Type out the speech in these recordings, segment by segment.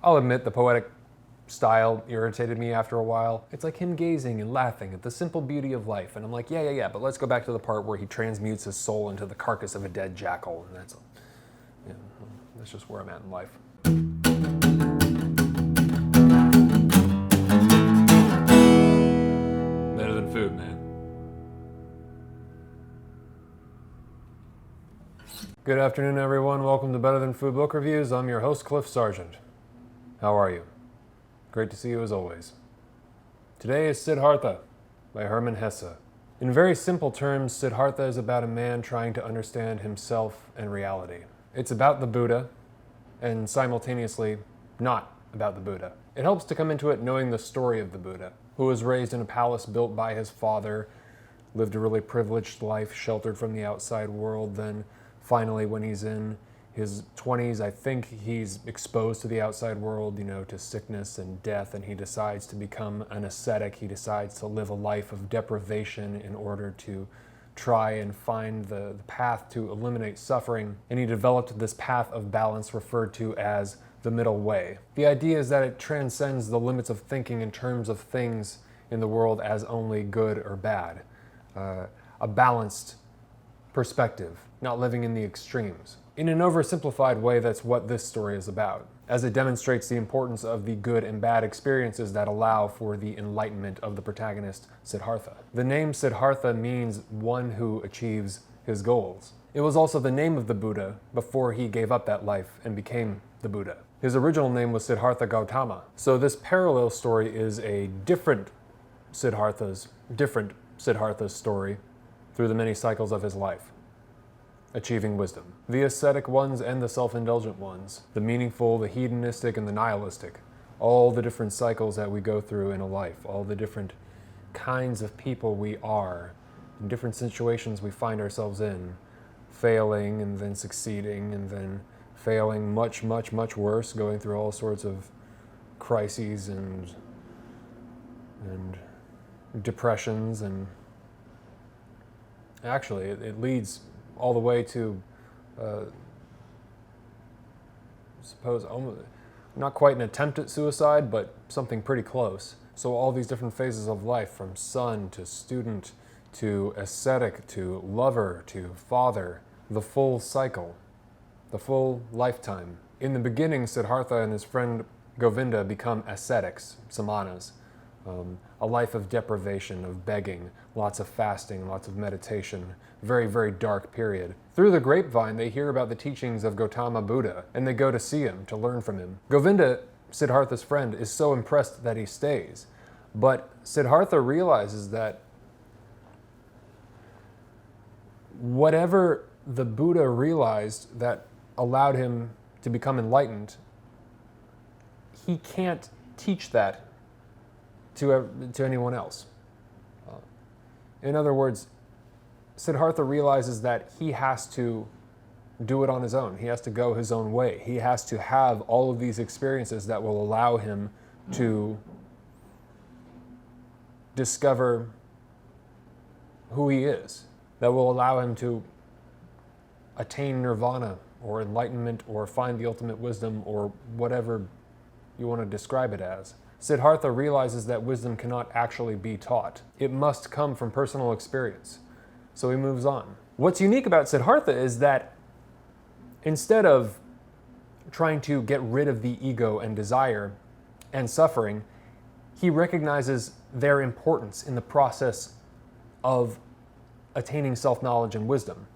I'll admit the poetic style irritated me after a while. It's like him gazing and laughing at the simple beauty of life. And I'm like, yeah, but let's go back to the part where he transmutes his soul into the carcass of a dead jackal. And that's just where I'm at in life. Better than food, man. Good afternoon, everyone. Welcome to Better Than Food Book Reviews. I'm your host, Cliff Sargent. How are you? Great to see you as always. Today is Siddhartha by Hermann Hesse. In very simple terms, Siddhartha is about a man trying to understand himself and reality. It's about the Buddha, and simultaneously not about the Buddha. It helps to come into it knowing the story of the Buddha, who was raised in a palace built by his father, lived a really privileged life, sheltered from the outside world, then finally when he's in his 20s, I think he's exposed to the outside world, to sickness and death, and he decides to become an ascetic. He decides to live a life of deprivation in order to try and find the path to eliminate suffering, and he developed this path of balance referred to as the middle way. The idea is that it transcends the limits of thinking in terms of things in the world as only good or bad. A balanced perspective, not living in the extremes. In an oversimplified way, that's what this story is about, as it demonstrates the importance of the good and bad experiences that allow for the enlightenment of the protagonist, Siddhartha. The name Siddhartha means one who achieves his goals. It was also the name of the Buddha before he gave up that life and became the Buddha. His original name was Siddhartha Gautama. So this parallel story is a different Siddhartha's story through the many cycles of his life, achieving wisdom. The ascetic ones and the self-indulgent ones, the meaningful, the hedonistic, and the nihilistic, all the different cycles that we go through in a life, all the different kinds of people we are, in different situations we find ourselves in, failing and then succeeding and then failing much, much, much worse, going through all sorts of crises and depressions, and actually it leads all the way to, not quite an attempt at suicide, but something pretty close. So all these different phases of life, from son to student to ascetic to lover to father, the full cycle, the full lifetime. In the beginning, Siddhartha and his friend Govinda become ascetics, samanas. A life of deprivation, of begging, lots of fasting, lots of meditation, very, very dark period. Through the grapevine, they hear about the teachings of Gautama Buddha, and they go to see him, to learn from him. Govinda, Siddhartha's friend, is so impressed that he stays. But Siddhartha realizes that whatever the Buddha realized that allowed him to become enlightened, he can't teach that to anyone else. In other words, Siddhartha realizes that he has to do it on his own. He has to go his own way. He has to have all of these experiences that will allow him to discover who he is, that will allow him to attain nirvana or enlightenment or find the ultimate wisdom or whatever you want to describe it as. Siddhartha realizes that wisdom cannot actually be taught. It must come from personal experience. So he moves on. What's unique about Siddhartha is that instead of trying to get rid of the ego and desire and suffering, he recognizes their importance in the process of attaining self-knowledge and wisdom.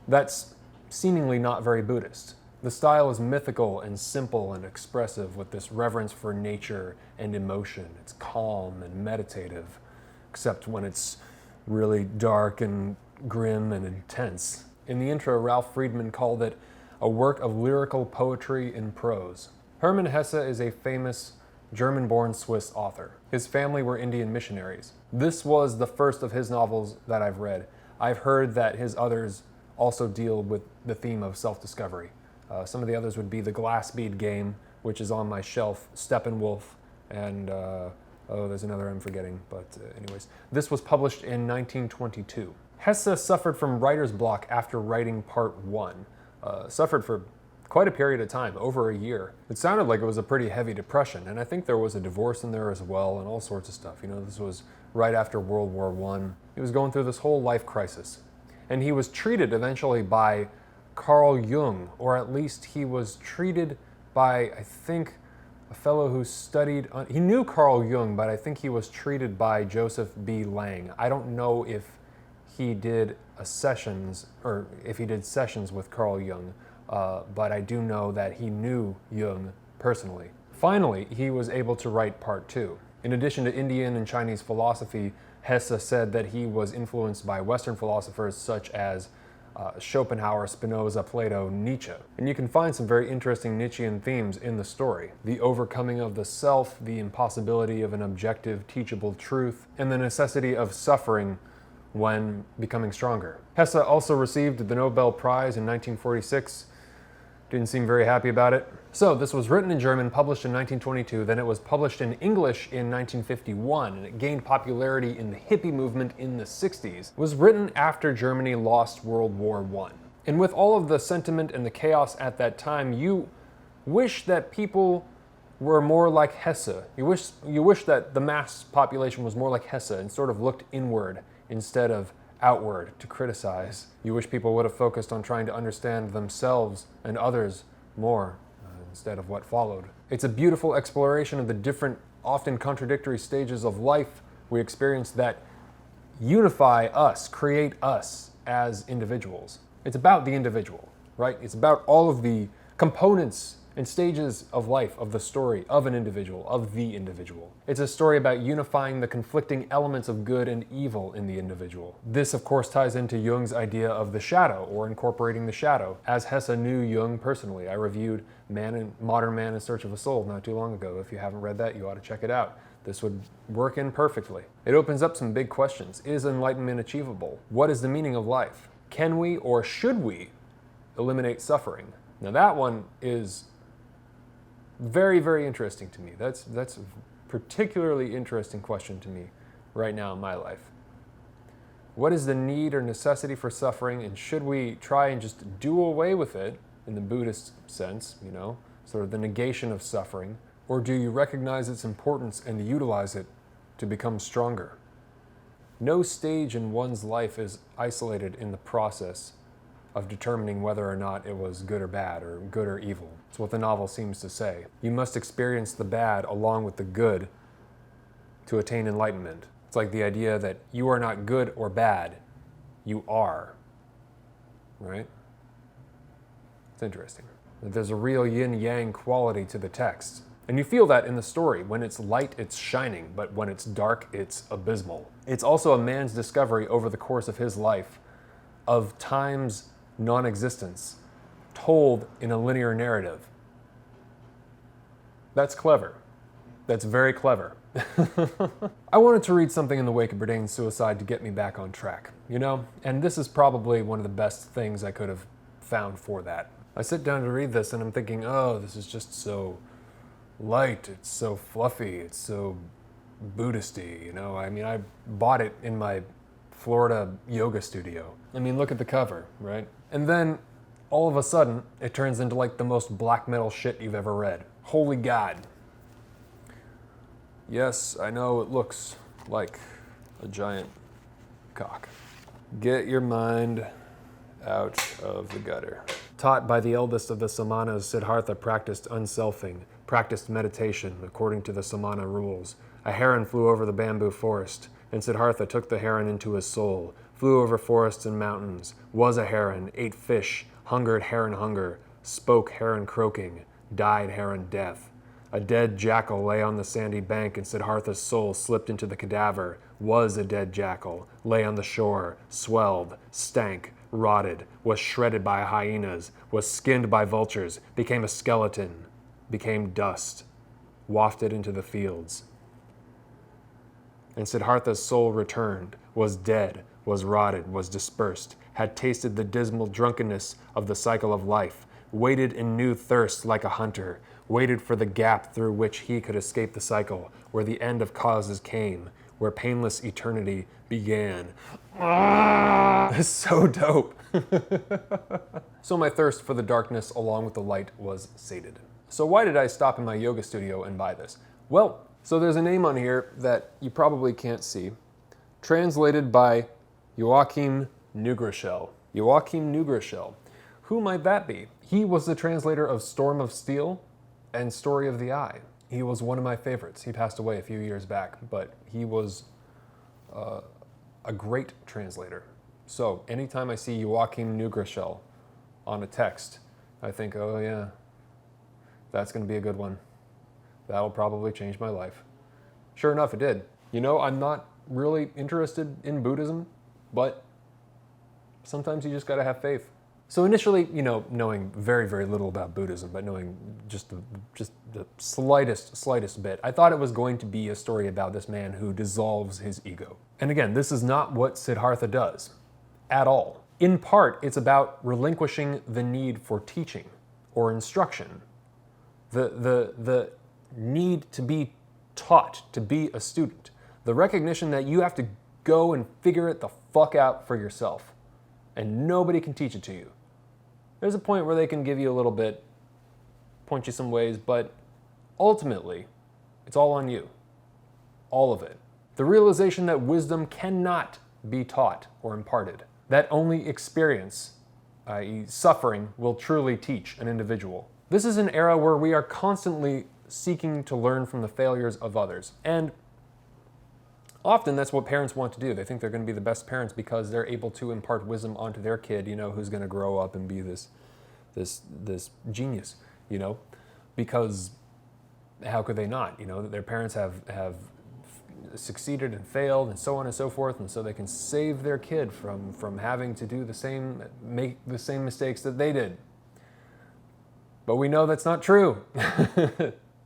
That's seemingly not very Buddhist. The style is mythical and simple and expressive, with this reverence for nature and emotion. It's calm and meditative, except when it's really dark and grim and intense. In the intro, Ralph Friedman called it a work of lyrical poetry in prose. Hermann Hesse is a famous German-born Swiss author. His family were Indian missionaries. This was the first of his novels that I've read. I've heard that his others also deal with the theme of self-discovery. Some of the others would be The Glass Bead Game, which is on my shelf, Steppenwolf, and there's another I'm forgetting, but anyways. This was published in 1922. Hesse suffered from writer's block after writing part 1. Suffered for quite a period of time, over a year. It sounded like it was a pretty heavy depression, and I think there was a divorce in there as well and all sorts of stuff. You know, this was right after World War I. He was going through this whole life crisis. And he was treated eventually by Carl Jung, or at least he was treated by, I think, a fellow who studied, he knew Carl Jung, but I think he was treated by Joseph B. Lang. I don't know if he did sessions with Carl Jung, but I do know that he knew Jung personally. Finally, he was able to write part 2. In addition to Indian and Chinese philosophy, Hesse said that he was influenced by Western philosophers such as Schopenhauer, Spinoza, Plato, Nietzsche. And you can find some very interesting Nietzschean themes in the story. The overcoming of the self, the impossibility of an objective, teachable truth, and the necessity of suffering when becoming stronger. Hesse also received the Nobel Prize in 1946. Didn't seem very happy about it. So this was written in German, published in 1922, then it was published in English in 1951, and it gained popularity in the hippie movement in the 60s. It was written after Germany lost World War I. And with all of the sentiment and the chaos at that time, you wish that people were more like Hesse. You wish that the mass population was more like Hesse and sort of looked inward instead of outward to criticize. You wish people would have focused on trying to understand themselves and others more instead of what followed. It's a beautiful exploration of the different, often contradictory stages of life we experience that unify us, create us as individuals. It's about the individual, right? It's about all of the components and stages of life, of the story of an individual, of the individual. It's a story about unifying the conflicting elements of good and evil in the individual. This, of course, ties into Jung's idea of the shadow, or incorporating the shadow. As Hesse knew Jung personally, I reviewed Modern Man in Search of a Soul not too long ago. If you haven't read that, you ought to check it out. This would work in perfectly. It opens up some big questions. Is enlightenment achievable? What is the meaning of life? Can we or should we eliminate suffering? Now that one is very, very interesting to me. That's a particularly interesting question to me right now in my life. What is the need or necessity for suffering, and should we try and just do away with it in the Buddhist sense, you know, sort of the negation of suffering, or do you recognize its importance and utilize it to become stronger? No stage in one's life is isolated in the process of determining whether or not it was good or bad, or good or evil. It's what the novel seems to say. You must experience the bad along with the good to attain enlightenment. It's like the idea that you are not good or bad, you are, right? It's interesting. There's a real yin-yang quality to the text. And you feel that in the story. When it's light, it's shining, but when it's dark, it's abysmal. It's also a man's discovery over the course of his life of time's non-existence, told in a linear narrative. That's clever. That's very clever. I wanted to read something in the wake of Bourdain's suicide to get me back on track, you know? And this is probably one of the best things I could have found for that. I sit down to read this and I'm thinking, oh, this is just so light, it's so fluffy, it's so Buddhisty, you know? I mean, I bought it in my Florida yoga studio. I mean, look at the cover, right? And then, all of a sudden, it turns into like the most black metal shit you've ever read. Holy God. Yes, I know it looks like a giant cock. Get your mind out of the gutter. Taught by the eldest of the samanas, Siddhartha practiced unselfing, practiced meditation according to the samana rules. A heron flew over the bamboo forest, and Siddhartha took the heron into his soul, flew over forests and mountains, was a heron, ate fish, hungered heron hunger, spoke heron croaking, died heron death. A dead jackal lay on the sandy bank, and Siddhartha's soul slipped into the cadaver, was a dead jackal, lay on the shore, swelled, stank, rotted, was shredded by hyenas, was skinned by vultures, became a skeleton, became dust, wafted into the fields. And Siddhartha's soul returned, was dead, was rotted, was dispersed, had tasted the dismal drunkenness of the cycle of life, waited in new thirst like a hunter, waited for the gap through which he could escape the cycle, where the end of causes came, where painless eternity began. It's so dope. So my thirst for the darkness along with the light was sated. So why did I stop in my yoga studio and buy this? Well, so there's a name on here that you probably can't see, translated by Joachim Neugroschel. Joachim Neugroschel. Who might that be? He was the translator of Storm of Steel and Story of the Eye. He was one of my favorites. He passed away a few years back, but he was a great translator. So anytime I see Joachim Neugroschel on a text, I think, oh yeah, that's going to be a good one. That'll probably change my life. Sure enough, it did. You know, I'm not really interested in Buddhism, but sometimes you just got to have faith. So initially, you know, knowing very, very little about Buddhism, but knowing just the slightest bit, I thought it was going to be a story about this man who dissolves his ego. And again, this is not what Siddhartha does at all. In part, it's about relinquishing the need for teaching or instruction, the need to be taught, to be a student, the recognition that you have to go and figure it the fuck out for yourself, and nobody can teach it to you. There's a point where they can give you a little bit, point you some ways, but ultimately, it's all on you. All of it. The realization that wisdom cannot be taught or imparted. That only experience, i.e. suffering, will truly teach an individual. This is an era where we are constantly seeking to learn from the failures of others. And often that's what parents want to do. They think they're going to be the best parents because they're able to impart wisdom onto their kid, you know, who's going to grow up and be this genius, you know, because how could they not? You know, their parents have succeeded and failed and so on and so forth, and so they can save their kid from having to do make the same mistakes that they did. But we know that's not true.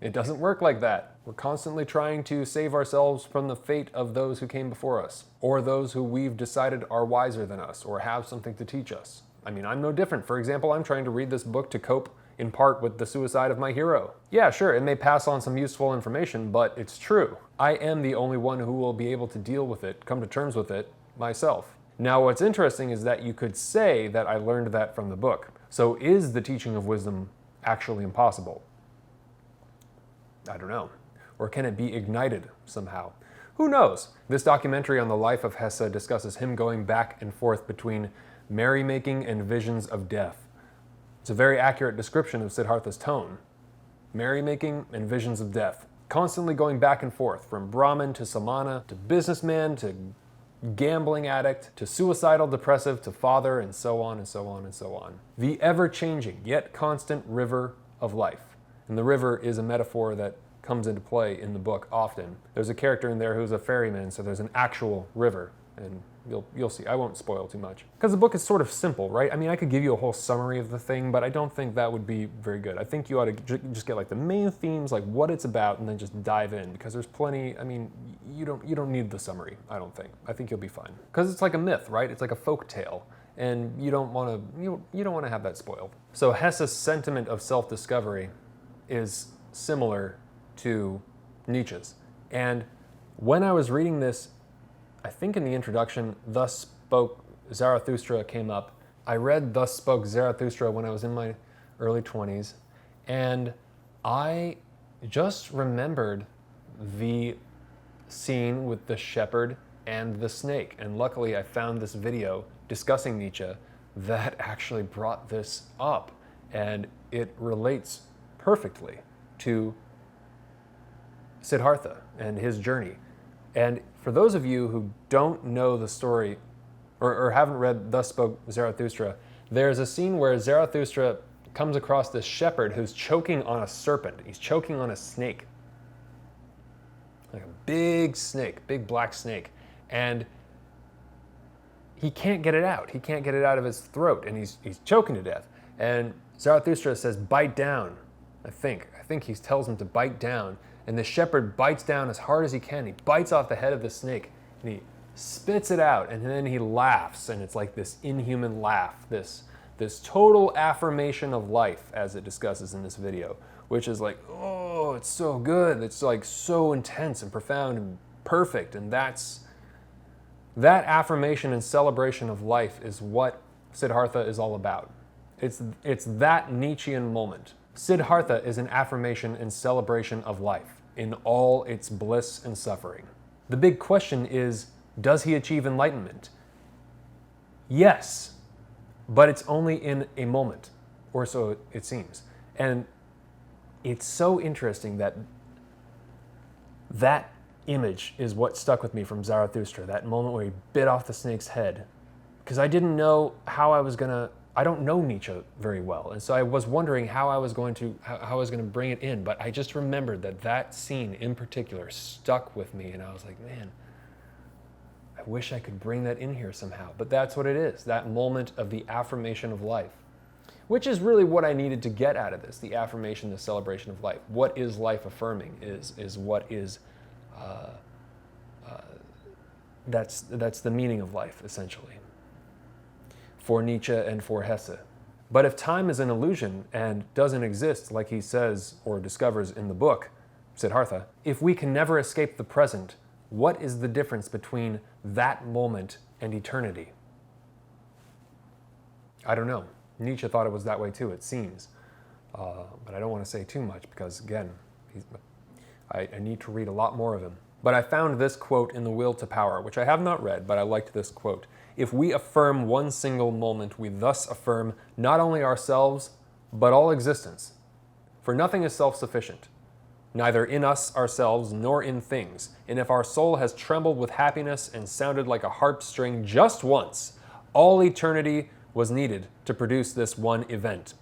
It doesn't work like that. We're constantly trying to save ourselves from the fate of those who came before us, or those who we've decided are wiser than us, or have something to teach us. I mean, I'm no different. For example, I'm trying to read this book to cope in part with the suicide of my hero. Yeah, sure, it may pass on some useful information, but it's true. I am the only one who will be able to deal with it, come to terms with it, myself. Now, what's interesting is that you could say that I learned that from the book. So is the teaching of wisdom actually impossible? I don't know. Or can it be ignited somehow? Who knows? This documentary on the life of Hesse discusses him going back and forth between merrymaking and visions of death. It's a very accurate description of Siddhartha's tone. Merrymaking and visions of death. Constantly going back and forth, from Brahmin to Samana, to businessman, to gambling addict, to suicidal depressive, to father, and so on and so on and so on. The ever-changing, yet constant river of life. And the river is a metaphor that comes into play in the book often. There's a character in there who's a ferryman, so there's an actual river, and you'll see. I won't spoil too much. Because the book is sort of simple, right? I mean, I could give you a whole summary of the thing, but I don't think that would be very good. I think you ought to just get like the main themes, like what it's about, and then just dive in, because there's plenty. I mean, you don't need the summary, I don't think. I think you'll be fine. Because it's like a myth, right? It's like a folk tale, and you don't want to have that spoiled. So Hesse's sentiment of self-discovery is similar to Nietzsche's. And when I was reading this, I think in the introduction, Thus Spoke Zarathustra came up. I read Thus Spoke Zarathustra when I was in my early 20s, and I just remembered the scene with the shepherd and the snake. And luckily I found this video discussing Nietzsche that actually brought this up, and it relates perfectly to Siddhartha and his journey. And for those of you who don't know the story or haven't read Thus Spoke Zarathustra, there's a scene where Zarathustra comes across this shepherd who's choking on a serpent. He's choking on a snake. Like a big snake, big black snake. And he can't get it out. He can't get it out of his throat, and he's choking to death. And Zarathustra says, "Bite down." I think he tells him to bite down, and the shepherd bites down as hard as he can. He bites off the head of the snake, and he spits it out, and then he laughs, and it's like this inhuman laugh, this total affirmation of life, as it discusses in this video, which is like, oh, it's so good. It's like so intense and profound and perfect. And that affirmation and celebration of life is what Siddhartha is all about. It's that Nietzschean moment. Siddhartha is an affirmation and celebration of life in all its bliss and suffering. The big question is, does he achieve enlightenment? Yes, but it's only in a moment, or so it seems. And it's so interesting that image is what stuck with me from Zarathustra, that moment where he bit off the snake's head. Because I didn't know how I don't know Nietzsche very well, and so I was wondering how I was going to bring it in, but I just remembered that scene in particular stuck with me, and I was like, man, I wish I could bring that in here somehow. But that's what it is, that moment of the affirmation of life, which is really what I needed to get out of this, the affirmation, the celebration of life. What is life affirming is what is, that's the meaning of life, essentially, for Nietzsche and for Hesse. But if time is an illusion and doesn't exist, like he says or discovers in the book, Siddhartha, if we can never escape the present, what is the difference between that moment and eternity? I don't know. Nietzsche thought it was that way too, it seems. But I don't want to say too much because, again, I need to read a lot more of him. But I found this quote in The Will to Power, which I have not read, but I liked this quote. If we affirm one single moment, we thus affirm not only ourselves, but all existence. For nothing is self-sufficient, neither in us ourselves nor in things. And if our soul has trembled with happiness and sounded like a harp string just once, all eternity was needed to produce this one event.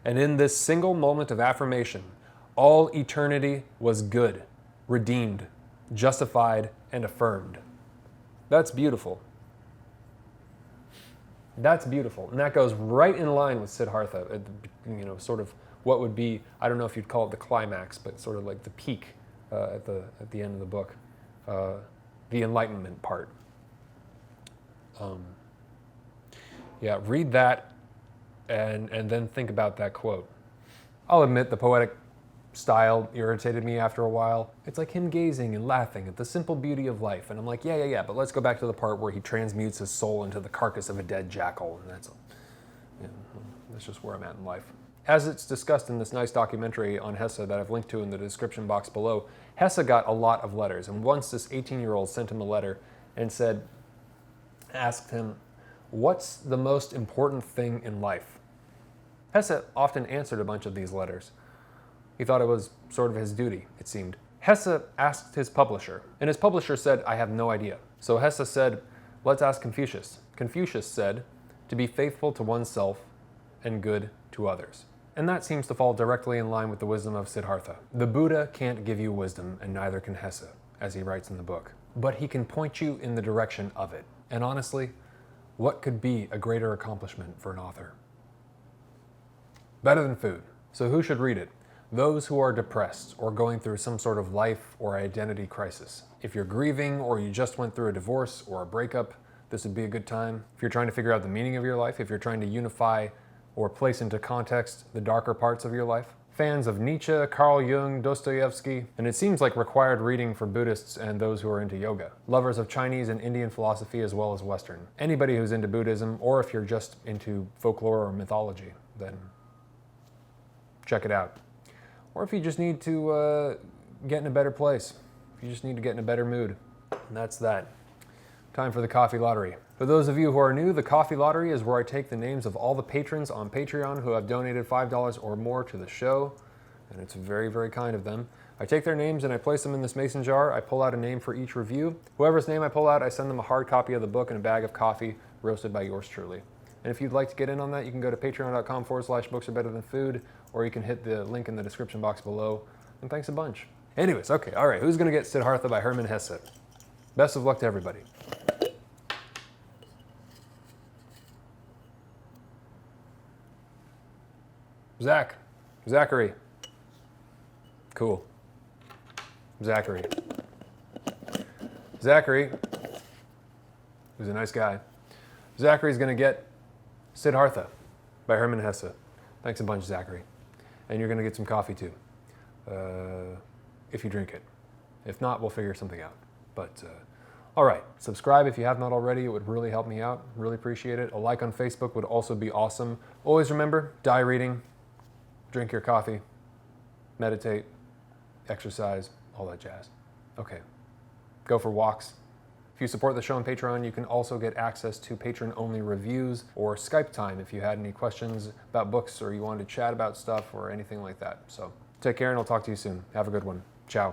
And in this single moment of affirmation, all eternity was good, redeemed, justified, and affirmed. That's beautiful. That's beautiful. And that goes right in line with Siddhartha, sort of what would be, I don't know if you'd call it the climax, but sort of like the peak at the end of the book, the enlightenment part. Read that and then think about that quote. I'll admit the poetic style irritated me after a while. It's like him gazing and laughing at the simple beauty of life. And I'm like, yeah, but let's go back to the part where he transmutes his soul into the carcass of a dead jackal. And that's just where I'm at in life. As it's discussed in this nice documentary on Hesse that I've linked to in the description box below, Hesse got a lot of letters. And once this 18-year-old sent him a letter and asked him, what's the most important thing in life? Hesse often answered a bunch of these letters. He thought it was sort of his duty, it seemed. Hesse asked his publisher, and his publisher said, I have no idea. So Hesse said, let's ask Confucius. Confucius said, to be faithful to oneself and good to others. And that seems to fall directly in line with the wisdom of Siddhartha. The Buddha can't give you wisdom, and neither can Hesse, as he writes in the book. But he can point you in the direction of it. And honestly, what could be a greater accomplishment for an author? Better than food. So who should read it? Those who are depressed or going through some sort of life or identity crisis. If you're grieving or you just went through a divorce or a breakup, this would be a good time. If you're trying to figure out the meaning of your life, if you're trying to unify or place into context the darker parts of your life. Fans of Nietzsche, Carl Jung, Dostoevsky, and it seems like required reading for Buddhists and those who are into yoga. Lovers of Chinese and Indian philosophy as well as Western. Anybody who's into Buddhism, or if you're just into folklore or mythology, then check it out. Or if you just need to get in a better place. If you just need to get in a better mood. And that's that. Time for the coffee lottery. For those of you who are new, the coffee lottery is where I take the names of all the patrons on Patreon who have donated $5 or more to the show. And it's very, very kind of them. I take their names and I place them in this mason jar. I pull out a name for each review. Whoever's name I pull out, I send them a hard copy of the book and a bag of coffee roasted by yours truly. And if you'd like to get in on that, you can go to patreon.com/books-are-better-than-food, or you can hit the link in the description box below. And thanks a bunch. Anyways, okay, all right, who's going to get Siddhartha by Hermann Hesse? Best of luck to everybody. Zachary. Cool. Zachary, who's a nice guy. Zachary's going to get Siddhartha by Hermann Hesse. Thanks a bunch, Zachary. And you're going to get some coffee too, if you drink it. If not, we'll figure something out. But all right, subscribe if you have not already. It would really help me out. Really appreciate it. A like on Facebook would also be awesome. Always remember, die reading, drink your coffee, meditate, exercise, all that jazz. Okay, go for walks. If you support the show on Patreon, you can also get access to patron-only reviews or Skype time if you had any questions about books or you wanted to chat about stuff or anything like that. So take care and I'll talk to you soon. Have a good one. Ciao.